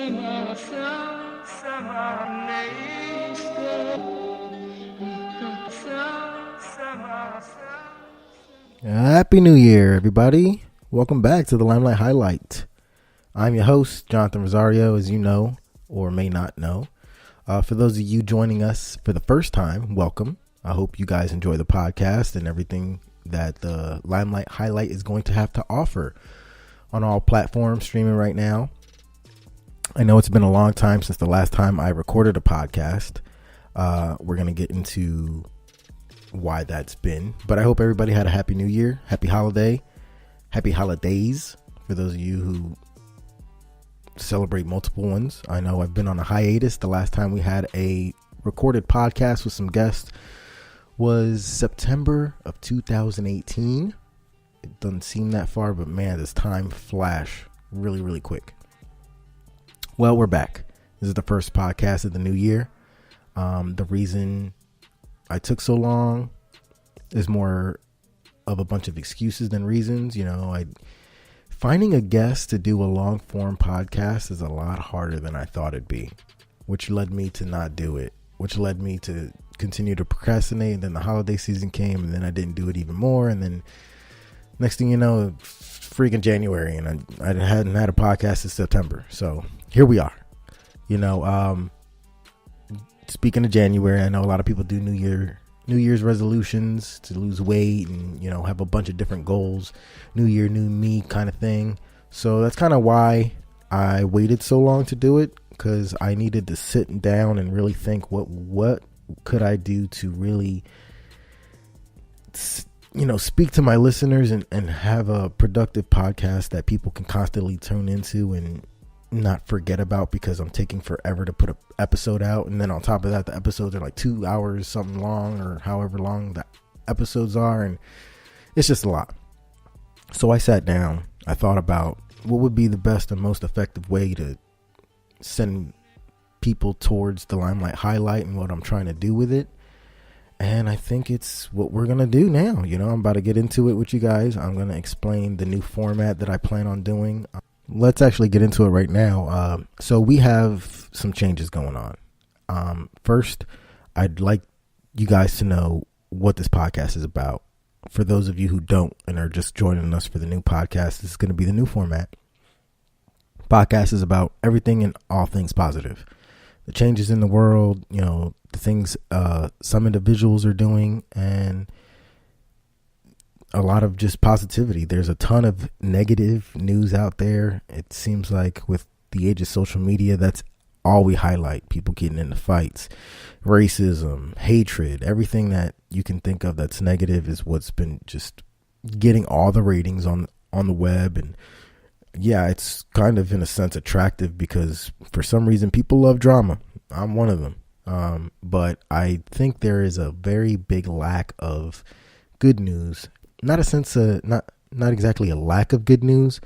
Happy New Year, everybody. Welcome back to the Limelight Highlight. I'm your host, Jonathan Rosario, as you know, or may not know. For those of you joining us for the first time, welcome. I hope you guys enjoy the podcast and everything that the Limelight Highlight is going to have to offer on all platforms streaming right now. I know it's been a long time since the last time I recorded a podcast. We're going to get into why that's been, but I hope everybody had a happy new year, happy holidays for those of you who celebrate multiple ones. I know I've been on a hiatus. The last time we had a recorded podcast with some guests was September of 2018. It doesn't seem that far, but man, this time flash really quick. Well, we're back. This is the first podcast of the new year. The reason I took so long is more of a bunch of excuses than reasons. You know, finding a guest to do a long form podcast is a lot harder than I thought it'd be, which led me to not do it, which led me to continue to procrastinate. And then the holiday season came and then I didn't do it even more. And then next thing you know, freaking January, and I hadn't had a podcast since September. So here we are. You know, speaking of January, I know a lot of people do New Year's resolutions to lose weight and, you know, have a bunch of different goals, new year, new me kind of thing. So that's kind of why I waited so long to do it, because I needed to sit down and really think what could I do to really, you know, speak to my listeners and have a productive podcast that people can constantly tune into and not forget about, because I'm taking forever to put an episode out. And then on top of that, the episodes are like 2 hours something long, or however long the episodes are, and it's just a lot. So I sat down, I thought about what would be the best and most effective way to send people towards the Limelight Highlight and what I'm trying to do with it. And I think it's what we're gonna do now. You know, I'm about to get into it with you guys. I'm gonna explain the new format that I plan on doing. Let's actually get into it right now. So we have some changes going on. First, I'd like you guys to know what this podcast is about. For those of you who don't and are just joining us for the new podcast, this is going to be the new format. Podcast is about everything and all things positive. The changes in the world, you know, the things some individuals are doing, and a lot of just positivity. There's a ton of negative news out there. It seems like with the age of social media, that's all we highlight. People getting into fights, racism, hatred, everything that you can think of that's negative is what's been just getting all the ratings on the web. And yeah, it's kind of in a sense attractive, because for some reason people love drama. I'm one of them. But I think there is a very big lack of good news. Not a sense of not exactly a lack of good news,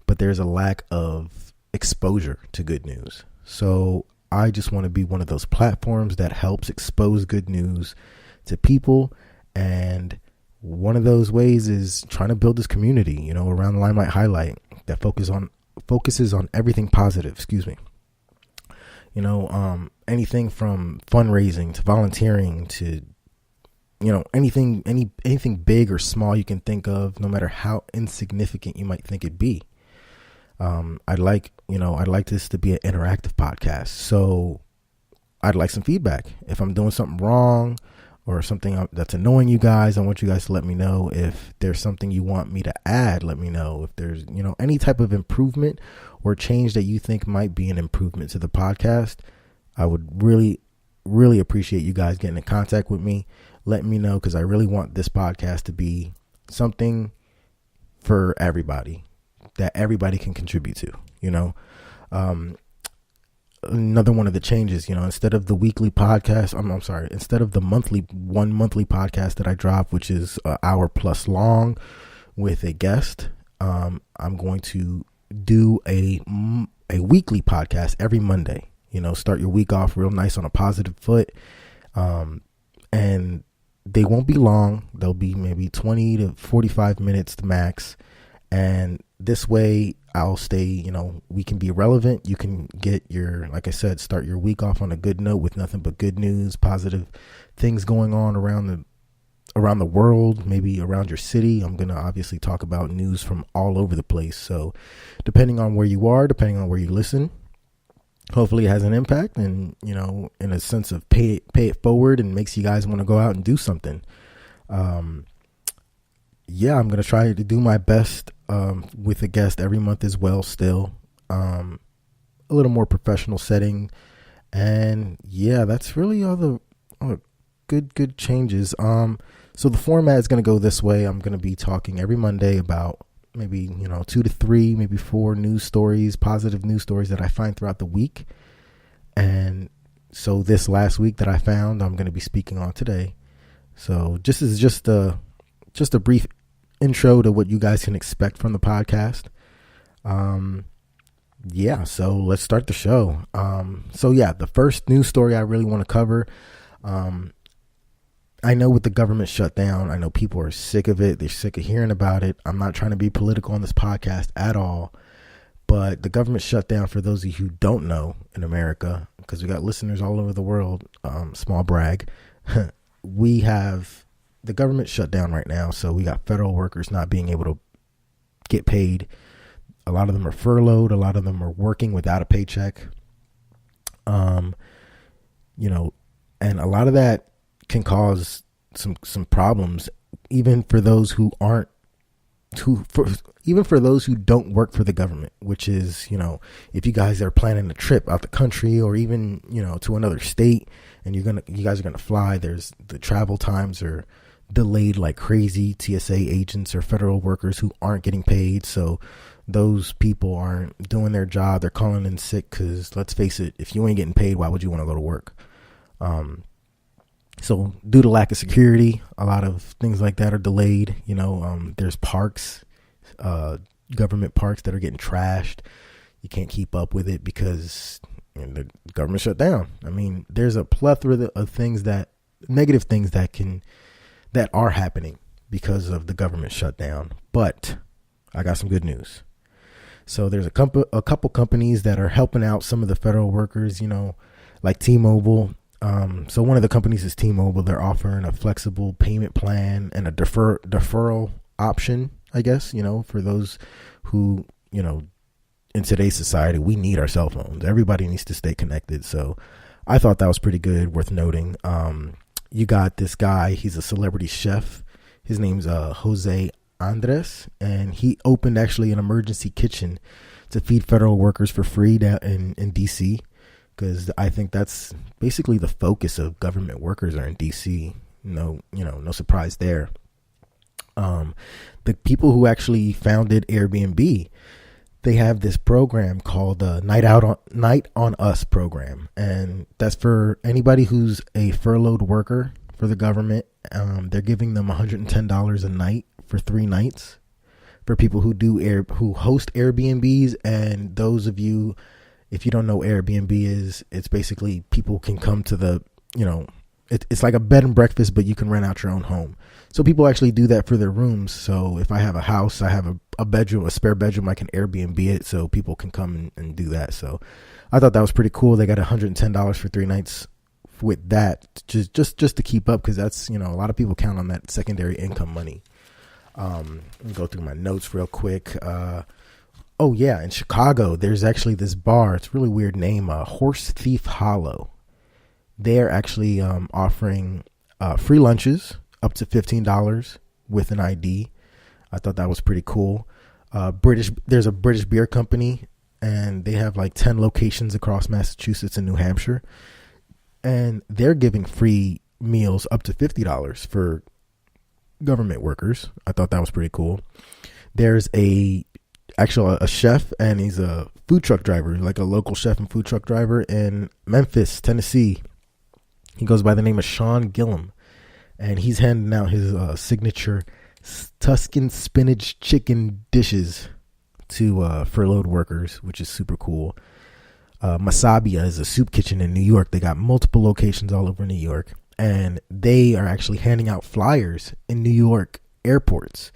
but there's a lack of exposure to good news. So I just want to be one of those platforms that helps expose good news to people. And one of those ways is trying to build this community, you know, around the Limelight Highlight that focuses on everything positive. You know, anything from fundraising to volunteering to, you know, anything big or small you can think of, no matter how insignificant you might think it'd be. I'd like this to be an interactive podcast. So I'd like some feedback. If I'm doing something wrong or something that's annoying you guys, I want you guys to let me know. If there's something you want me to add, let me know. If there's, you know, any type of improvement or change that you think might be an improvement to the podcast, I would really, really appreciate you guys getting in contact with me. Let me know, because I really want this podcast to be something for everybody, that everybody can contribute to, you know. Another one of the changes, you know, instead of the weekly podcast, instead of the monthly podcast that I drop, which is an hour plus long with a guest, I'm going to do a weekly podcast every Monday. You know, start your week off real nice on a positive foot. And they won't be long. They'll be maybe 20 to 45 minutes to max. And this way I'll stay, we can be relevant. You can get like I said, start your week off on a good note with nothing but good news, positive things going on around the world, maybe around your city. I'm going to obviously talk about news from all over the place. So depending on where you are, depending on where you listen, hopefully it has an impact and, in a sense of pay it forward and makes you guys want to go out and do something. I'm going to try to do my best with a guest every month as well still. A little more professional setting. And that's really all the good changes. So the format is going to go this way. I'm going to be talking every Monday about maybe, 2 to 3, maybe 4 news stories, positive news stories that I find throughout the week. And so this last week that I found, I'm going to be speaking on today. So this is just a brief intro to what you guys can expect from the podcast. So let's start the show. The first news story I really want to cover, I know with the government shutdown, I know people are sick of it. They're sick of hearing about it. I'm not trying to be political on this podcast at all, but the government shutdown, for those of you who don't know in America, because we got listeners all over the world, small brag, we have the government shut down right now. So we got federal workers not being able to get paid. A lot of them are furloughed. A lot of them are working without a paycheck. And a lot of that can cause some problems, even for those who don't work for the government, which is, if you guys are planning a trip out the country or even, to another state and you guys are going to fly, there's the travel times are delayed like crazy. TSA agents or federal workers who aren't getting paid. So those people aren't doing their job. They're calling in sick because, let's face it, if you ain't getting paid, why would you want to go to work? So due to lack of security, a lot of things like that are delayed. There's parks, government parks that are getting trashed. You can't keep up with it because the government shut down. I mean, there's a plethora of things negative things that are happening because of the government shutdown. But I got some good news. So there's a couple companies that are helping out some of the federal workers, like T-Mobile. So one of the companies is T-Mobile. They're offering a flexible payment plan and a deferral option, I guess, for those who, in today's society, we need our cell phones. Everybody needs to stay connected. So I thought that was pretty good, worth noting. You got this guy, he's a celebrity chef. His name's Jose Andres, and he opened actually an emergency kitchen to feed federal workers for free down in DC, because I think that's basically the focus of government workers are in DC. No surprise there. The people who actually founded Airbnb, they have this program called the Night on Us program. And that's for anybody who's a furloughed worker for the government. They're giving them $110 a night for 3 nights for people who host Airbnbs. And those of you, if you don't know what Airbnb is, it's basically people can come to it's like a bed and breakfast, but you can rent out your own home. So people actually do that for their rooms. So if I have a house, I have a bedroom, a spare bedroom, I can Airbnb it so people can come and do that. So I thought that was pretty cool. They got $110 for 3 nights with that, just to keep up, because that's, a lot of people count on that secondary income money. Let me go through my notes real quick. In Chicago, there's actually this bar. It's a really weird name, Horse Thief Hollow. They're actually offering free lunches up to $15 with an ID. I thought that was pretty cool. There's a British beer company, and they have like 10 locations across Massachusetts and New Hampshire, and they're giving free meals up to $50 for government workers. I thought that was pretty cool. There's a chef, and he's a food truck driver, like a local chef and food truck driver in Memphis, Tennessee. He goes by the name of Sean Gillum, and he's handing out his signature Tuscan spinach chicken dishes to furloughed workers, which is super cool. Masabia is a soup kitchen in New York. They got multiple locations all over New York, and they are actually handing out flyers in New York airports,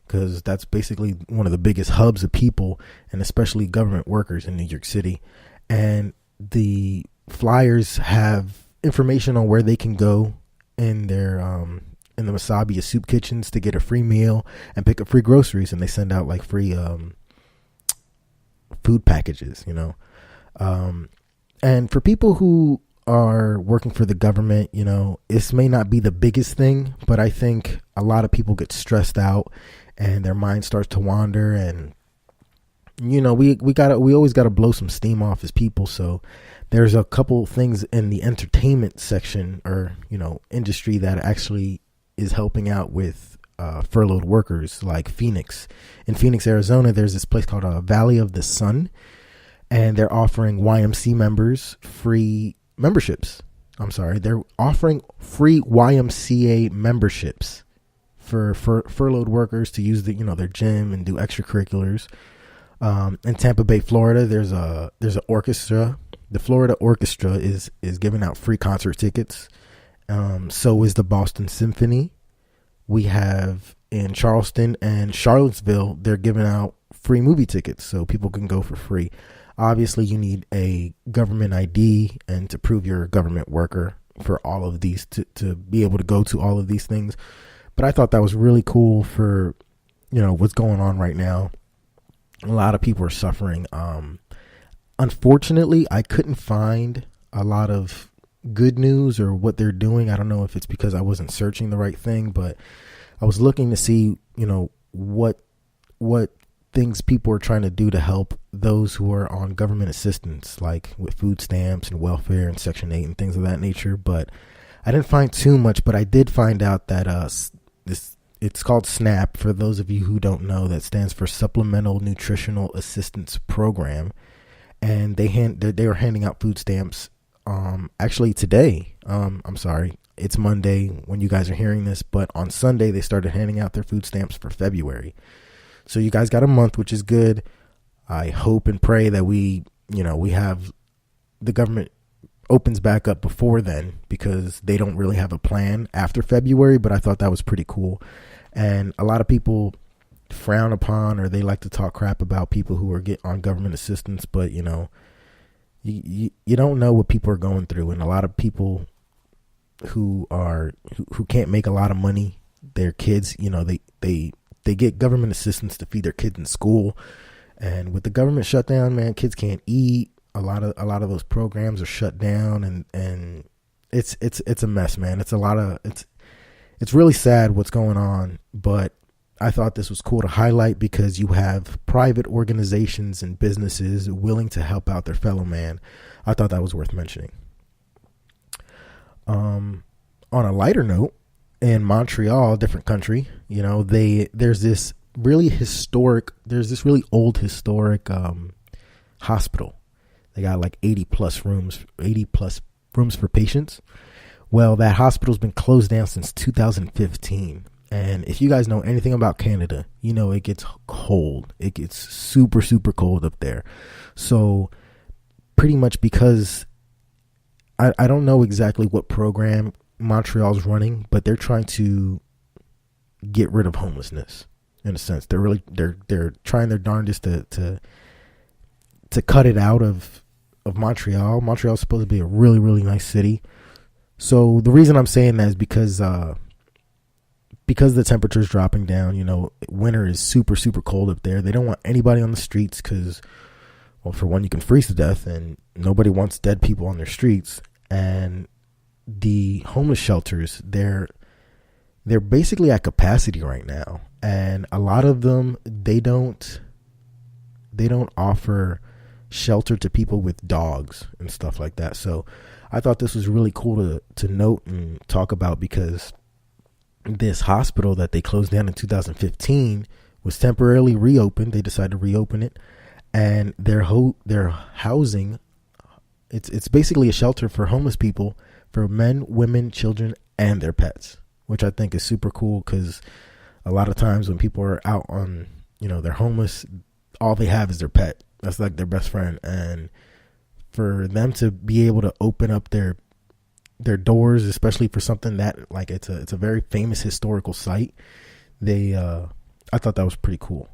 because that's basically one of the biggest hubs of people, and especially government workers in New York City. And the flyers have information on where they can go in their in the Masabia soup kitchens to get a free meal and pick up free groceries, and they send out like free food packages, you know. And for people who are working for the government, you know, this may not be the biggest thing, but I think a lot of people get stressed out and their mind starts to wander, and you know, we always gotta blow some steam off as people. So there's a couple things in the entertainment section, or, you know, industry, that actually is helping out with furloughed workers, like Phoenix. In Phoenix, Arizona, there's this place called Valley of the Sun, and they're offering YMC members free memberships. They're offering free YMCA memberships for furloughed workers to use their gym and do extracurriculars. In Tampa Bay, Florida, there's an orchestra. The Florida Orchestra is giving out free concert tickets. So is the Boston Symphony. We have in Charleston and Charlottesville, they're giving out free movie tickets so people can go for free. Obviously, you need a government ID and to prove you're a government worker for all of these to be able to go to all of these things. But I thought that was really cool for, you know, what's going on right now. A lot of people are suffering. Unfortunately, I couldn't find a lot of good news or what they're doing. I don't know if it's because I wasn't searching the right thing, but I was looking to see, you know, what things people are trying to do to help those who are on government assistance, like with food stamps and welfare and Section 8 and things of that nature. But I didn't find too much, but I did find out that it's called SNAP. For those of you who don't know, that stands for Supplemental Nutritional Assistance Program, and they are handing out food stamps actually today. I'm sorry, it's Monday when you guys are hearing this, but on Sunday they started handing out their food stamps for February. So you guys got a month, which is good. I hope and pray that we have the government opens back up before then, because they don't really have a plan after February. But I thought that was pretty cool. And a lot of people frown upon, or they like to talk crap about people who are on government assistance. But, you know, you don't know what people are going through. And a lot of people who can't make a lot of money, their kids, you know, they get government assistance to feed their kids in school. And with the government shutdown, man, kids can't eat. A lot of those programs are shut down, and it's a mess, man. It's really sad what's going on, but I thought this was cool to highlight because you have private organizations and businesses willing to help out their fellow man. I thought that was worth mentioning. On a lighter note, in Montreal, different country, you know, there's this really old historic hospital. They got like 80 plus rooms for patients. Well, that hospital's been closed down since 2015. And if you guys know anything about Canada, you know it gets cold. It gets super, super cold up there. So pretty much, because I don't know exactly what program Montreal's running, but they're trying to get rid of homelessness in a sense. They're trying their darndest to cut it out of Montreal. Montreal's supposed to be a really, really nice city. So the reason I'm saying that is because the temperature's dropping down. You know, winter is super, super cold up there. They don't want anybody on the streets because, well, for one, you can freeze to death, and nobody wants dead people on their streets. And the homeless shelters, they're basically at capacity right now, and a lot of them they don't offer shelter to people with dogs and stuff like that. So I thought this was really cool to note and talk about, because this hospital that they closed down in 2015 was temporarily reopened. They decided to reopen it, and their housing, it's basically a shelter for homeless people, for men, women, children, and their pets, which I think is super cool, because a lot of times when people are out on, you know, they're homeless, all they have is their pet. That's like their best friend. And for them to be able to open up their doors, especially for something that, like, it's a very famous historical site, they I thought that was pretty cool.